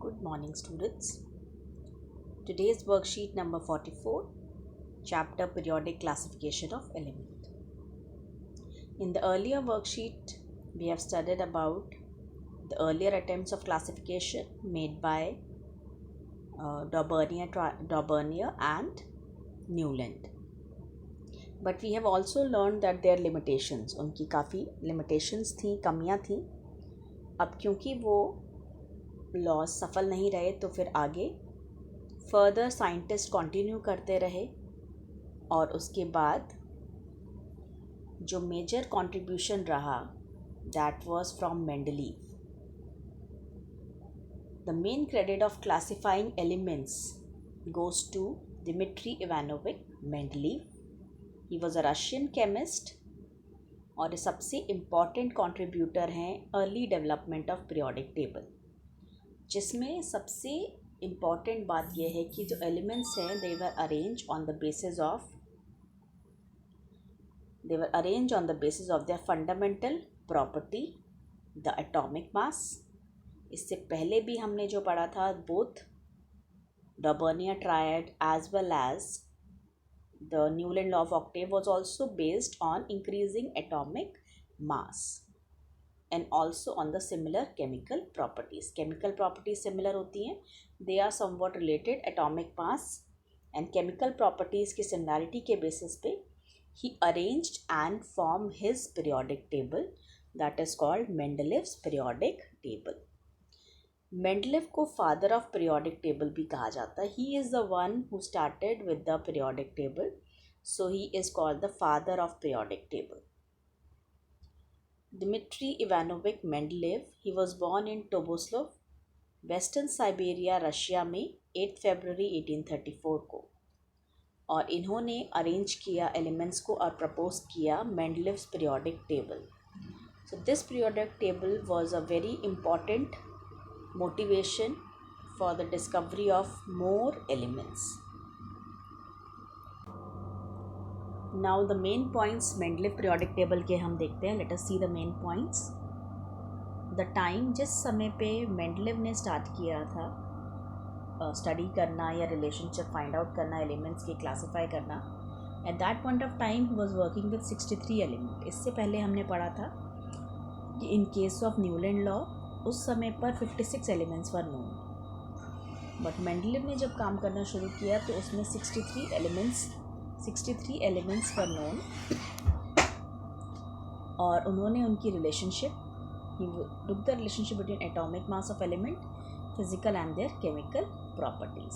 Good morning, students. Today's worksheet number 44, chapter Periodic Classification of Element. In the earlier worksheet, we have studied about the earlier attempts of classification made by Daubernier and Newland. But we have also learned that there are limitations. उनकी काफ़ी limitations थी, कमियाँ थी. अब क्योंकि वो laws सफल नहीं रहे तो फिर आगे फर्दर साइंटिस्ट कंटिन्यू करते रहे और उसके बाद जो मेजर कंट्रीब्यूशन रहा that was from Mendeleev. The main credit of classifying elements goes to Dmitri Ivanovich Mendeleev. He was a Russian chemist और सबसे इम्पॉर्टेंट कंट्रीब्यूटर हैं early development of periodic table, जिसमें सबसे इम्पॉर्टेंट बात यह है कि जो एलिमेंट्स हैं they were arrange on the basis of their fundamental property, the atomic mass. इससे पहले भी हमने जो पढ़ा था both Dobereiner triad as well as the Newland law of octave was also based on increasing atomic mass and also on the similar chemical properties. Chemical properties similar होती हैं, they are somewhat related. Atomic mass and chemical properties की similarity के basis पे he arranged and formed his periodic table that is called Mendeleev's periodic table. Mendeleev को father of periodic table भी कहा जाता है. He is the one who started with the periodic table, so he is called the father of periodic table. Dmitry Ivanovich Mendeleev, he was born in Toboslov, western Siberia, Russia में 8 फरवरी 1834 को. और इन्होंने arrange किया elements को और propose किया Mendeleev's periodic table. So this periodic table was a very important motivation for the discovery of more elements. Now the main points Mendeleev periodic table के हम देखते हैं. Let us see the main points. The time जिस समय पे Mendeleev ने start किया था स्टडी करना या रिलेशनशिप फाइंड आउट करना, एलिमेंट्स की क्लासीफाई करना, at that point of time he was working with 63 element. इससे पहले हमने पढ़ा था कि in case of Newland law उस समय पर 56 elements were known. But Mendeleev ने जब काम करना शुरू किया तो उसमें 63 एलिमेंट्स वर नोन. और उन्होंने उनकी relationship, he took the relationship between atomic mass of element, physical and their chemical properties.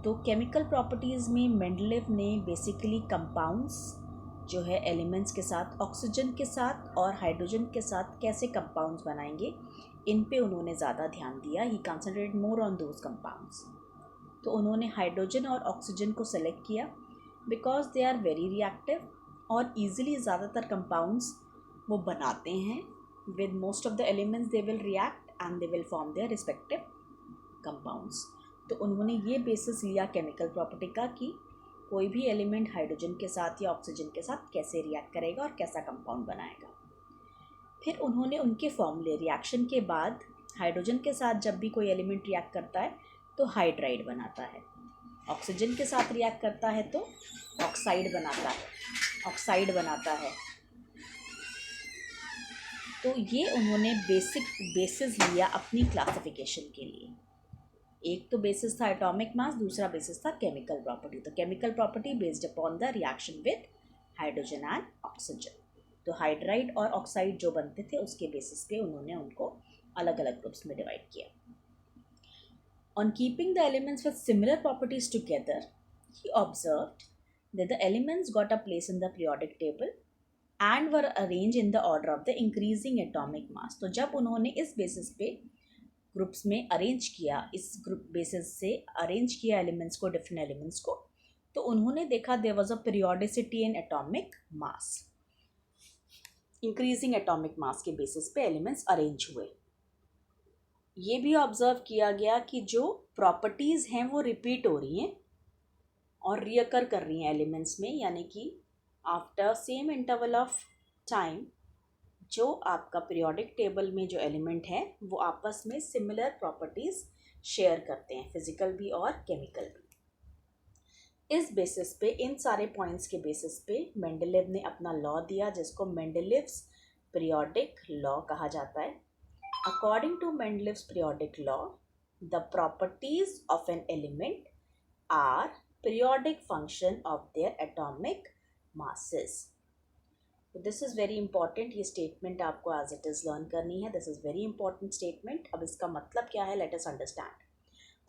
तो chemical properties में मेंडलीव ने बेसिकली कंपाउंड्स जो है एलिमेंट्स के साथ, ऑक्सीजन के साथ और हाइड्रोजन के साथ कैसे कंपाउंड्स बनाएंगे, इन पे उन्होंने ज़्यादा ध्यान दिया. He concentrated more on those compounds. तो उन्होंने हाइड्रोजन और ऑक्सीजन को सेलेक्ट किया because they are very reactive और ईजिली ज़्यादातर कंपाउंड्स वो बनाते हैं. With most of the elements they will react and they will form their respective compounds. तो उन्होंने ये बेसिस लिया केमिकल प्रॉपर्टी का कि कोई भी एलिमेंट हाइड्रोजन के साथ या ऑक्सीजन के साथ कैसे रिएक्ट करेगा और कैसा कंपाउंड बनाएगा. फिर उन्होंने उनके फॉर्मूले, रिएक्शन के बाद हाइड्रोजन के साथ जब भी कोई एलिमेंट रिएक्ट करता है तो हाइड्राइड बनाता है, ऑक्सीजन के साथ रिएक्ट करता है तो ऑक्साइड बनाता है. तो ये उन्होंने बेसिस लिया अपनी क्लासिफिकेशन के लिए. एक तो बेसिस था एटॉमिक मास, दूसरा बेसिस था केमिकल प्रॉपर्टी. तो chemical property based upon the reaction with hydrogen and oxygen. तो हाइड्राइड और ऑक्साइड जो बनते थे उसके बेसिस पे उन्होंने उनको अलग अलग ग्रुप्स में डिवाइड किया. On keeping the elements with similar properties together, he observed that the elements got a place in the periodic table and were arranged in the order of the increasing atomic mass. तो जब उन्होंने इस basis पे groups में arrange किया, इस group basis से arrange किया एलिमेंट्स को, डिफरेंट एलिमेंट्स को, तो उन्होंने देखा there was a periodicity in atomic mass. Increasing atomic mass के बेसिस पे एलिमेंट्स अरेंज हुए. ये भी ऑब्जर्व किया गया कि जो प्रॉपर्टीज़ हैं वो रिपीट हो रही हैं और रियकर कर रही हैं एलिमेंट्स में, यानी कि after same interval of time जो आपका पीरियोडिक टेबल में जो एलिमेंट है वो आपस में सिमिलर प्रॉपर्टीज़ शेयर करते हैं, फिजिकल भी और केमिकल भी। इस बेसिस पे, इन सारे पॉइंट्स के बेसिस पे मेंडलीव ने अपना लॉ दिया जिसको मेंडलीव्स पीरियोडिक लॉ कहा जाता है। According to Mendeleev's periodic law, the properties of an element are periodic function of their atomic masses। This is very important, ये स्टेटमेंट आपको एज इट इज़ लर्न करनी है। This is very important statement. अब इसका मतलब क्या है, let us understand.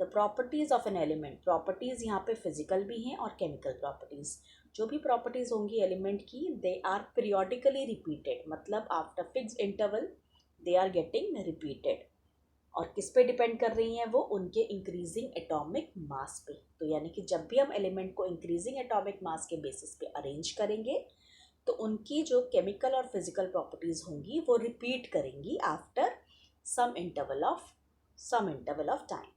The properties of an element, properties यहाँ पे फिजिकल भी हैं और केमिकल प्रॉपर्टीज़। जो भी प्रॉपर्टीज़ होंगी एलिमेंट की, दे आर पीरियोडिकली रिपीटेड, मतलब after fix interval they are getting repeated. और किस पे डिपेंड कर रही हैं वो, उनके इंक्रीजिंग एटॉमिक मास पे। तो यानी कि जब भी हम एलिमेंट को इंक्रीजिंग एटॉमिक मास के बेसिस पे अरेंज करेंगे तो उनकी जो केमिकल और फिजिकल प्रॉपर्टीज़ होंगी वो रिपीट करेंगी after some interval of time.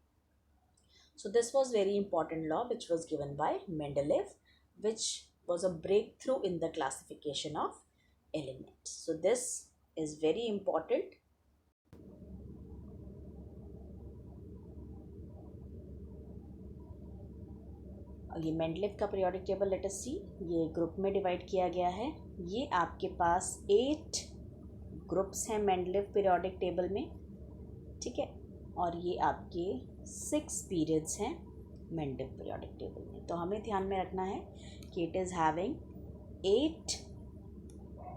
So this was very important law which was given by Mendeleev, which was a breakthrough in the classification of elements. So this is very important. ये Mendeleev का periodic table let us सी, ये group में divide किया गया है। ये आपके पास 8 groups हैं मेंडलीव पीरियोडिक टेबल में, ठीक है। और ये आपके 6 पीरियड्स हैं मेंडलीव पीरियोडिक टेबल में। तो हमें ध्यान में रखना है कि it is having 8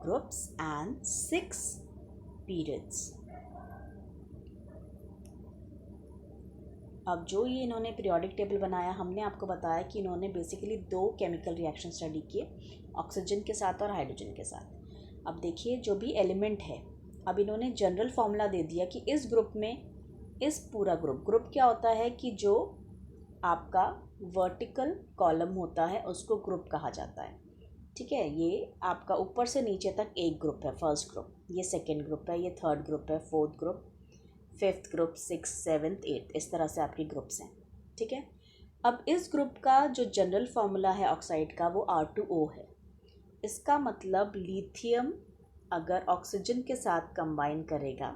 groups and 6 periods. अब जो ये इन्होंने पीरियोडिक टेबल बनाया, हमने आपको बताया कि इन्होंने बेसिकली 2 केमिकल रिएक्शन स्टडी किए, ऑक्सीजन के साथ और हाइड्रोजन के साथ। अब देखिए जो भी एलिमेंट है, अब इन्होंने जनरल फार्मूला दे दिया कि इस ग्रुप में, इस पूरा ग्रुप क्या होता है कि जो आपका वर्टिकल कॉलम होता है उसको ग्रुप कहा जाता है, ठीक है। ये आपका ऊपर से नीचे तक एक ग्रुप है, फर्स्ट ग्रुप, ये सेकेंड ग्रुप है, ये थर्ड ग्रुप है, fourth group, 5th group, 6th, 7th, 8th, इस तरह से आपके ग्रुप्स हैं, ठीक है। अब इस ग्रुप का जो जनरल फार्मूला है ऑक्साइड का वो R2O है। इसका मतलब लिथियम अगर ऑक्सीजन के साथ कंबाइन करेगा,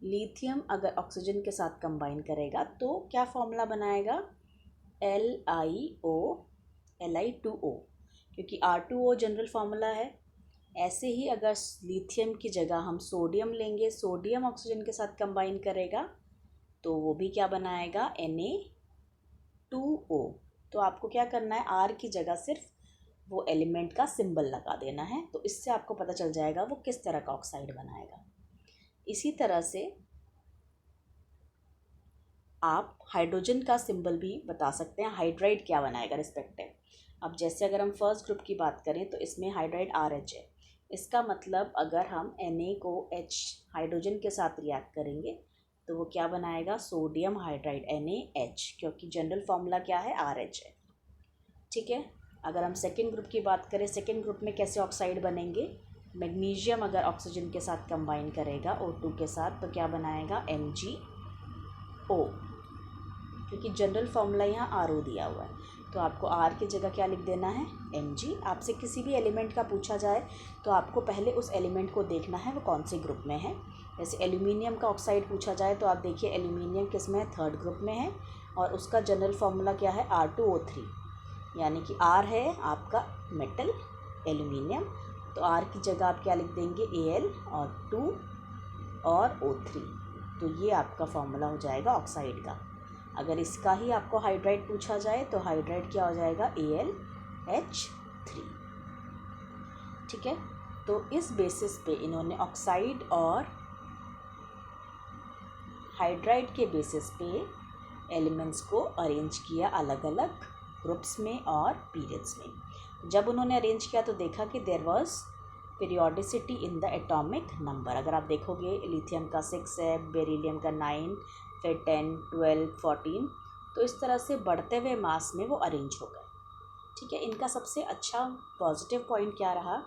लिथियम अगर ऑक्सीजन के साथ कंबाइन करेगा तो क्या फार्मूला बनाएगा, Li2O, क्योंकि R2O जनरल फार्मूला है। ऐसे ही अगर लिथियम की जगह हम सोडियम लेंगे, सोडियम ऑक्सीजन के साथ कंबाइन करेगा तो वो भी क्या बनाएगा, Na2O। तो आपको क्या करना है, R की जगह सिर्फ वो एलिमेंट का सिंबल लगा देना है, तो इससे आपको पता चल जाएगा वो किस तरह का ऑक्साइड बनाएगा। इसी तरह से आप हाइड्रोजन का सिंबल भी बता सकते हैं, हाइड्राइड क्या बनाएगा रिस्पेक्टिव। अब जैसे अगर हम फर्स्ट ग्रुप की बात करें तो इसमें हाइड्राइड RH है। इसका मतलब अगर हम Na को H हाइड्रोजन के साथ रिएक्ट करेंगे तो वो क्या बनाएगा, सोडियम हाइड्राइड NaH, क्योंकि जनरल फार्मूला क्या है, RH है, ठीक है। अगर हम सेकेंड ग्रुप की बात करें, सेकेंड ग्रुप में कैसे ऑक्साइड बनेंगे, मैग्नीशियम अगर ऑक्सीजन के साथ कंबाइन करेगा O2 के साथ तो क्या बनाएगा, MgO, क्योंकि जनरल फार्मूला यहाँ RO दिया हुआ है। तो आपको R की जगह क्या लिख देना है, Mg। आपसे किसी भी एलिमेंट का पूछा जाए तो आपको पहले उस एलिमेंट को देखना है वो कौन से ग्रुप में है। जैसे एल्यूमिनियम का ऑक्साइड पूछा जाए तो आप देखिए एल्यूमिनियम किस में है, थर्ड ग्रुप में है, और उसका जनरल फार्मूला क्या है, R2O3, यानी कि R है आपका मेटल एल्यूमिनियम, तो R की जगह आप क्या लिख देंगे, Al और 2 और O3। तो ये आपका फार्मूला हो जाएगा ऑक्साइड का। अगर इसका ही आपको हाइड्राइड पूछा जाए तो हाइड्राइड क्या हो जाएगा, AlH3, ठीक है। तो इस बेसिस पे इन्होंने ऑक्साइड और हाइड्राइड के बेसिस पे एलिमेंट्स को अरेंज किया अलग अलग ग्रुप्स में और पीरियड्स में। जब उन्होंने अरेंज किया तो देखा कि there was periodicity in the atomic number. अगर आप देखोगे लिथियम का 6 है, बेरिलियम का 9, फिर 10, 12, 14, तो इस तरह से बढ़ते हुए मास में वो अरेंज हो गए, ठीक है। इनका सबसे अच्छा पॉजिटिव पॉइंट क्या रहा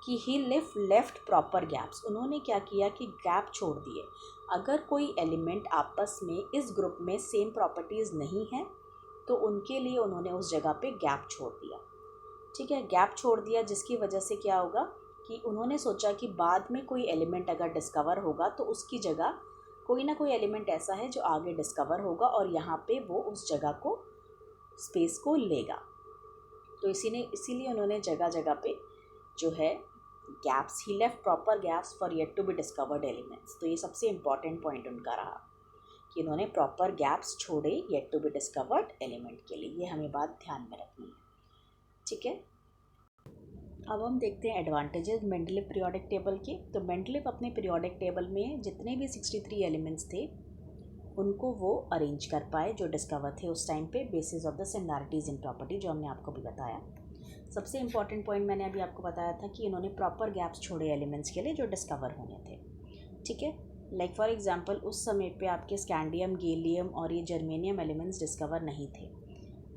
कि ही लेफ्ट प्रॉपर गैप्स। उन्होंने क्या किया कि गैप छोड़ दिए। अगर कोई एलिमेंट आपस में इस ग्रुप में सेम प्रॉपर्टीज़ नहीं है तो उनके लिए उन्होंने उस जगह पे गैप छोड़ दिया, ठीक है। गैप छोड़ दिया जिसकी वजह से क्या होगा कि उन्होंने सोचा कि बाद में कोई एलिमेंट अगर डिस्कवर होगा तो उसकी जगह कोई ना कोई एलिमेंट ऐसा है जो आगे डिस्कवर होगा और यहाँ पे वो उस जगह को, स्पेस को लेगा। तो इसीलिए उन्होंने जगह जगह पे जो है gaps, he left proper gaps for yet to be discovered elements. तो ये सबसे इम्पॉर्टेंट पॉइंट उनका रहा कि उन्होंने प्रॉपर गैप्स छोड़े yet to be discovered element के लिए। ये हमें बात ध्यान में रखनी है, ठीक है। अब हम देखते हैं एडवांटेजेस मेंडलीव पीरियोडिक टेबल के। तो मेंडलीव अपने पीरियोडिक टेबल में जितने भी 63 एलिमेंट्स थे उनको वो अरेंज कर पाए जो डिस्कवर थे उस टाइम पे, basis of the similarities in property, जो हमने आपको भी बताया। सबसे इम्पॉर्टेंट पॉइंट मैंने अभी आपको बताया था कि इन्होंने प्रॉपर गैप्स छोड़े एलिमेंट्स के लिए जो डिस्कवर होने थे, ठीक है। लाइक फॉर एग्जांपल उस समय पे आपके स्कैंडियम, गैलियम और ये जर्मेनियम एलिमेंट्स डिस्कवर नहीं थे,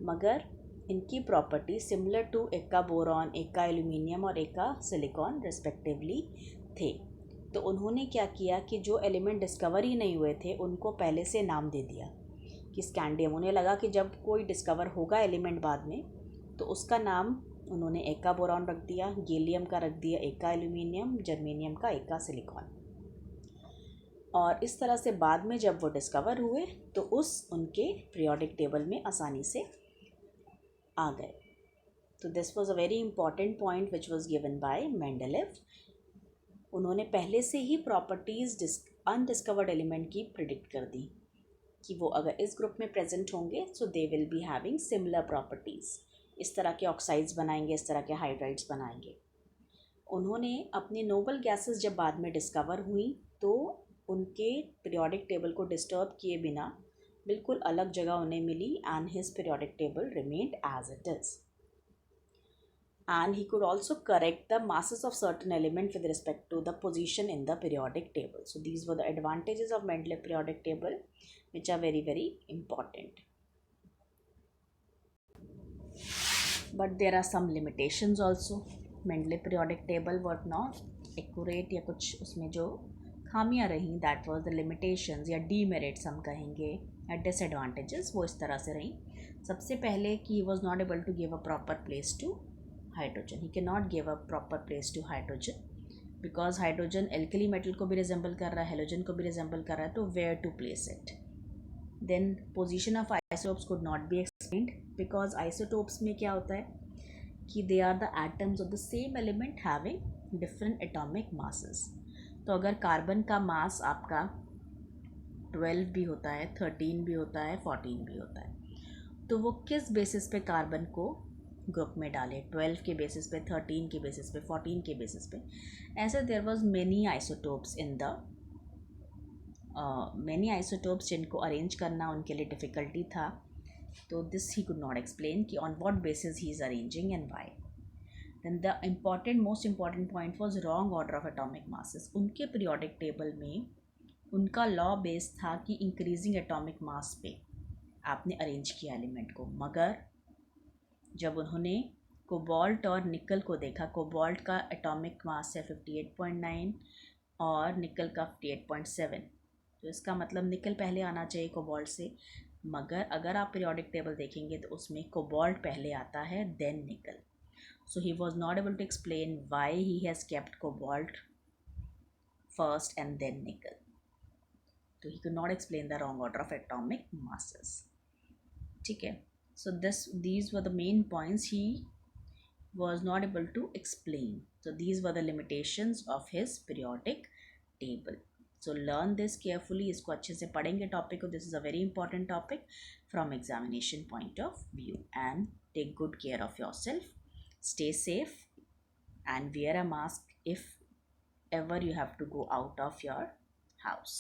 मगर इनकी प्रॉपर्टी सिमिलर टू एका बोरॉन, एका एल्यूमिनियम और एका सिलिकॉन रिस्पेक्टिवली थे। तो उन्होंने क्या किया कि जो एलिमेंट डिस्कवर ही नहीं हुए थे उनको पहले से नाम दे दिया कि स्कैंडियम। उन्हें लगा कि जब कोई डिस्कवर होगा एलिमेंट बाद में तो उसका नाम उन्होंने एका बोरॉन रख दिया, गैलियम का रख दिया एका एल्यूमिनियम, जर्मेनियम का एका सिलिकॉन। और इस तरह से बाद में जब वो डिस्कवर हुए तो उनके पीरियोडिक टेबल में आसानी से आ गए। तो this was a very important point which was given by Mendeleev. उन्होंने पहले से ही प्रॉपर्टीज़ अनडिस्कवर्ड एलिमेंट की प्रिडिक्ट कर दी कि वो अगर इस ग्रुप में प्रेजेंट होंगे so they will be having similar properties. इस तरह के ऑक्साइड्स बनाएंगे, इस तरह के हाइड्राइड्स बनाएंगे। उन्होंने अपनी नोबल गैसेस जब बाद में डिस्कवर हुई तो उनके पीरियोडिक टेबल को डिस्टर्ब किए बिना बिल्कुल अलग जगह उन्हें मिली and his periodic table remained as it is. And he could also correct the masses of certain element with respect to the position in the periodic table. So these were the advantages of Mendeleev periodic table, which are very, very important. But there are some limitations also. Mendeleev periodic table was not accurate या कुछ उसमें जो खामियाँ रहीं, that was the limitations या demerits हम कहेंगे या disadvantages, वो इस तरह से रहीं। सबसे पहले कि he was not able to give a proper place to hydrogen. He can not give a proper place to hydrogen because hydrogen alkali metal को भी रिजेंबल कर रहा है, हेलोजन को भी रिजेंबल कर रहा है, तो where to place it. Then position of isotopes could not be explained because isotopes में क्या होता है कि they are the atoms of the same element having different atomic masses. तो अगर कार्बन का मास आपका 12 भी होता है, 13 भी होता है, 14 भी होता है, तो वो किस बेसिस पे कार्बन को ग्रुप में डाले, 12 के बेसिस पे, 13 के बेसिस पे, 14 के बेसिस पे। ऐसे there was many isotopes in the many isotopes जिनको अरेंज करना उनके लिए डिफ़िकल्टी था। तो this he could not explain कि on what basis he is arranging and why. Then the most important point was wrong order of atomic masses. उनके periodic table में उनका लॉ बेस था कि इंक्रीजिंग एटॉमिक मास पे आपने अरेंज किया element को, मगर जब उन्होंने कोबाल्ट और निकल को देखा, कोबाल्ट का एटॉमिक मास है 58.9 और निकल का 58.7, तो इसका मतलब निकल पहले आना चाहिए कोबाल्ट से, मगर अगर आप पीरियोडिक टेबल देखेंगे तो उसमें कोबाल्ट पहले आता है then nickel. So he was not able to explain why he has kept cobalt first and then nickel. तो he could not explain the wrong order of atomic masses, ठीक है। So these were the main points he was not able to explain. So these were the limitations of his periodic table. So learn this carefully. इसको अच्छे से पढ़ेंगे topic को. This is a very important topic from examination point of view. And take good care of yourself. Stay safe and wear a mask if ever you have to go out of your house.